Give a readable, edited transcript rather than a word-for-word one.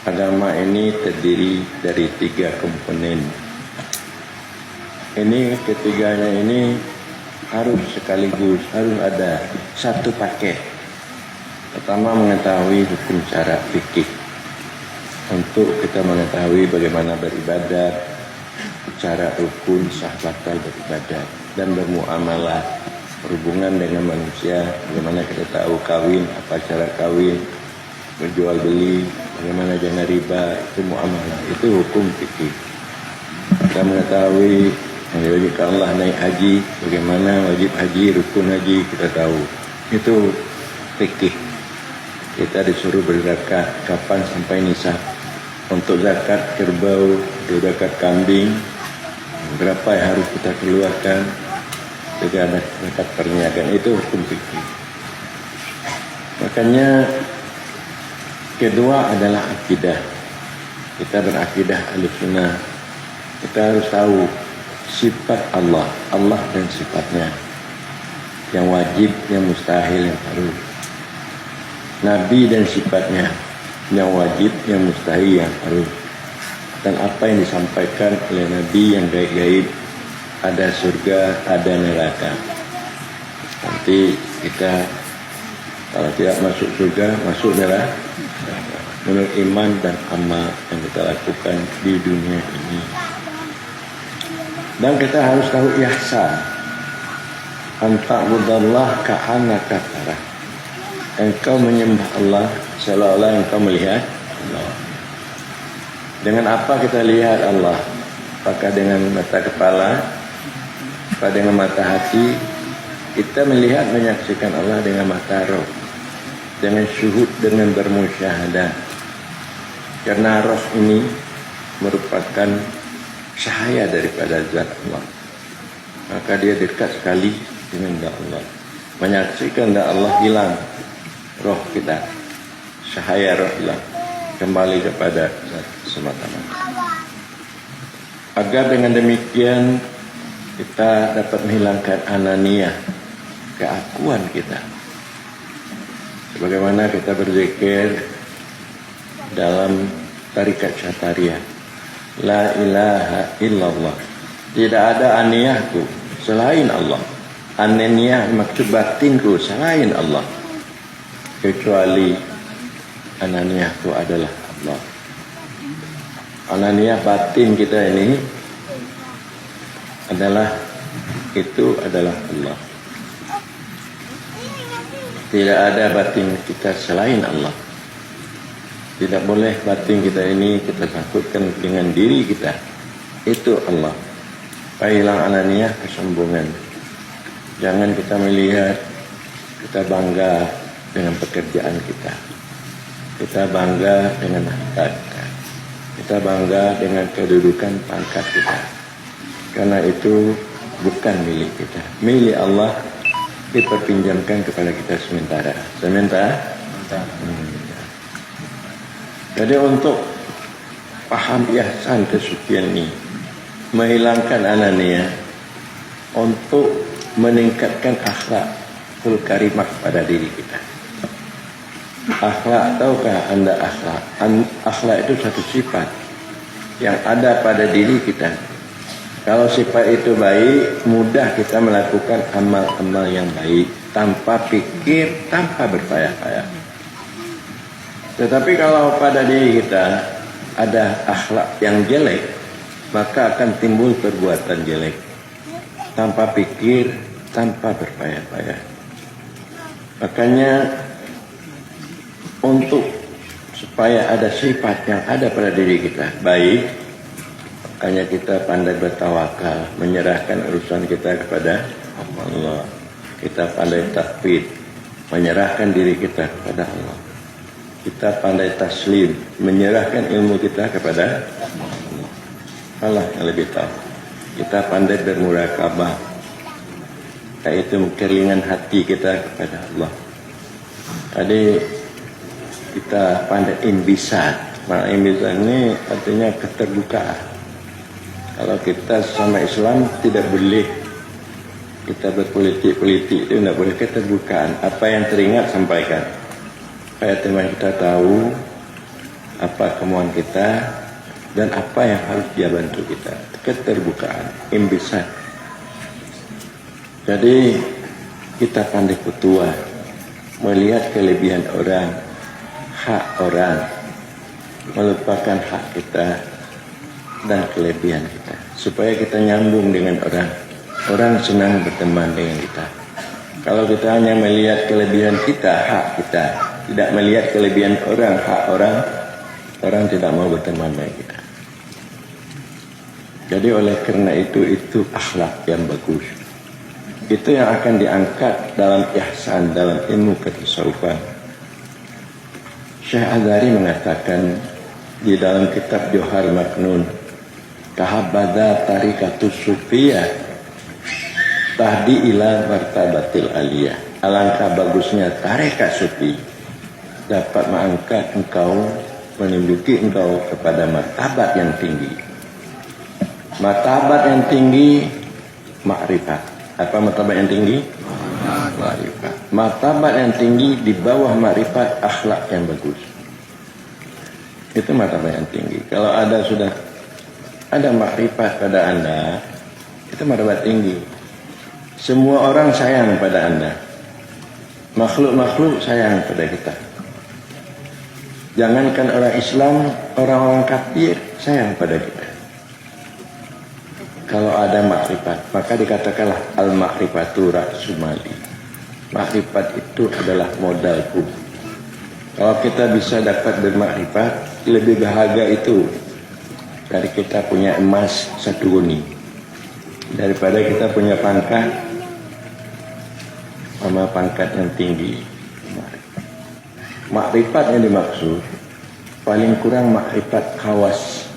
Agama ini terdiri dari 3 komponen. Ini ketiganya ini harus sekaligus, harus ada satu paket. Pertama, mengetahui hukum syara fikih untuk kita mengetahui bagaimana beribadat, cara rukun sah batal beribadat dan bermuamalah, berhubungan dengan manusia, bagaimana kita tahu kawin, apa cara kawin, berjual beli, bagaimana jangan riba, itu muamalah, itu hukum fikih. Kita mengetahui yang diwajibkan Allah naik haji, bagaimana wajib haji, rukun haji, kita tahu. Itu fikih. Kita disuruh berzakat, kapan sampai nisab. Untuk zakat kerbau, zakat kambing, berapa yang harus kita keluarkan, juga ada zakat perniagaan, itu hukum fikih. Makanya kedua adalah akidah. Kita berakidah Ahlussunnah. Kita harus tahu sifat Allah, Allah dan sifatnya, yang wajib, yang mustahil, yang harus. Nabi dan sifatnya, yang wajib, yang mustahil, yang harus. Dan apa yang disampaikan oleh Nabi yang gaib-gaib, ada surga, ada neraka. Nanti kita kalau tidak masuk surga, masuk neraka. Menurut iman dan amal yang kita lakukan di dunia ini. Dan kita harus tahu ihsan. Anta'budallah ka'annaka tarah. Engkau menyembah Allah seolah-olah engkau melihat Allah. Dengan apa kita lihat Allah? Apakah dengan mata kepala? Apakah dengan mata hati? Kita melihat, menyaksikan Allah dengan mata roh, dengan syuhud, dengan bermusyahadah. Karena roh ini merupakan cahaya daripada zat Allah, maka dia dekat sekali dengan zat Allah. Menyaksikan zat Allah, hilang roh kita, cahaya roh hilang, kembali kepada zat semata-mata. Agar dengan demikian kita dapat menghilangkan ananiyah, keakuan kita. Sebagaimana kita berzikir dalam tarikat Syatariyah, la ilaha illallah, tidak ada aniyahku selain Allah. Ananiyah maksud batinku selain Allah, kecuali ananiyahku adalah Allah. Ananiyah batin kita ini adalah Allah. Tidak ada batin kita selain Allah. Tidak boleh batin kita ini kita sangkutkan dengan diri kita. Itu Allah. Hilang ananiyah, kesombongan. Jangan kita melihat, kita bangga dengan pekerjaan kita. Kita bangga dengan harta kita. Kita bangga dengan kedudukan pangkat kita. Karena itu bukan milik kita. Milik Allah diperpinjamkan kepada kita sementara. Jadi untuk paham ihsan kesucian ini, menghilangkan ananiyah, untuk meningkatkan akhlakul karimah pada diri kita. Akhlak, tahukah Anda akhlak? Akhlak itu satu sifat yang ada pada diri kita. Kalau sifat itu baik, mudah kita melakukan amal-amal yang baik tanpa pikir, tanpa berpayah-payah. Tetapi kalau pada diri kita ada akhlak yang jelek, maka akan timbul perbuatan jelek tanpa pikir, tanpa berpayah-payah. Makanya untuk supaya ada sifat yang ada pada diri kita baik, makanya kita pandai bertawakal, menyerahkan urusan kita kepada Allah. Kita pandai takwid, menyerahkan diri kita kepada Allah. Kita pandai taslim, menyerahkan ilmu kita kepada Allah. Allah yang lebih tahu. Kita pandai bermurakabah, yaitu keringan hati kita kepada Allah. Tadi kita pandai imbisat. Nah, imbisat ini artinya keterbukaan. Kalau kita sama Islam tidak boleh kita berpolitik-politik, itu tidak boleh, keterbukaan. Apa yang teringat sampaikan. Supaya teman kita tahu apa kemauan kita dan apa yang harus dia bantu kita. Keterbukaan, imbisan. Jadi kita pandai petua, melihat kelebihan orang, hak orang, melupakan hak kita dan kelebihan kita, supaya kita nyambung dengan orang. Orang senang berteman dengan kita. Kalau kita hanya melihat kelebihan kita, hak kita, tidak melihat kelebihan orang, hak orang, orang tidak mau berteman dengan kita. Jadi oleh karena itu akhlak yang bagus. Itu yang akan diangkat dalam ihsan, dalam ilmu ketasawufan. Syekh Azhari mengatakan di dalam kitab Johar Maknun, tahabbadha tarikatus sufiyah tahdi ila martabatil aliyah. Alangkah bagusnya tarekat sufi dapat mengangkat engkau, menunjuki engkau kepada martabat yang tinggi. Martabat yang tinggi, makrifat. Apa martabat yang tinggi? Makrifat. Martabat yang tinggi di bawah makrifat, akhlak yang bagus. Itu martabat yang tinggi. Kalau sudah ada makrifat pada Anda, itu martabat tinggi. Semua orang sayang pada Anda. Makhluk-makhluk sayang pada kita. Jangankan orang Islam, orang-orang kafir sayang pada kita. Kalau ada makrifat, maka dikatakanlah al-makrifatu ra'sul mali. Makrifat itu adalah modalku. Kalau kita bisa dapat bermakrifat, lebih berharga itu dari kita punya emas 1 guni, daripada kita punya pangkat sama pangkat yang tinggi. Makrifat yang dimaksud paling kurang makrifat khawas,